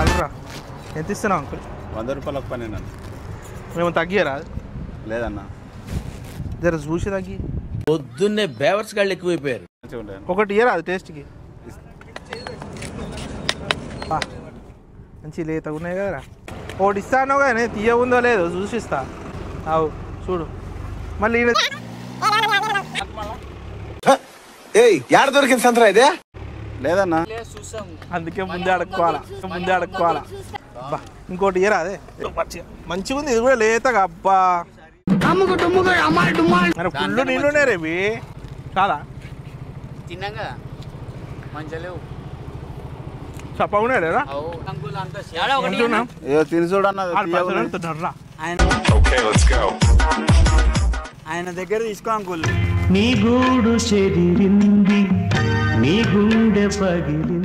అదురా ఎంత ఇస్తున్నావు అంకుల్? 100 రూపాయలకు పని నన్ను. మేము తగ్గియరా? లేదన్నా జర చూసి తగ్గి. పొద్దున్నే బేవర్స్ గాళ్ళు ఎక్కువైపోయారు. ఒకటి ఇయరా అది టేస్ట్కి మంచి లేతగా ఉన్నాయి కదరా. ఒకటి ఇస్తాను కానీ తీయ ఉందో లేదో చూసిస్తా. అవు చూడు మళ్ళీ యాడ దొరికింది సంతరా ఇదే? లేదన్నా అందుకే ముందే అడుక్కోవాలా. అబ్బా ఇంకోటి ఇయరా అదే మంచిగా ఉంది. ఇది కూడా లేతగా అబ్బా మరి ఫుల్ నీళ్ళునే రేవి కాదా? తిన్నాం కదా మంచిగా లేవు. చప్పగా లేదా తిని చూడన్నా. ఆయన దగ్గర తీసుకో అంకుల్. నీ గూడు చెదిరింది నీ గుండె పగిలింది.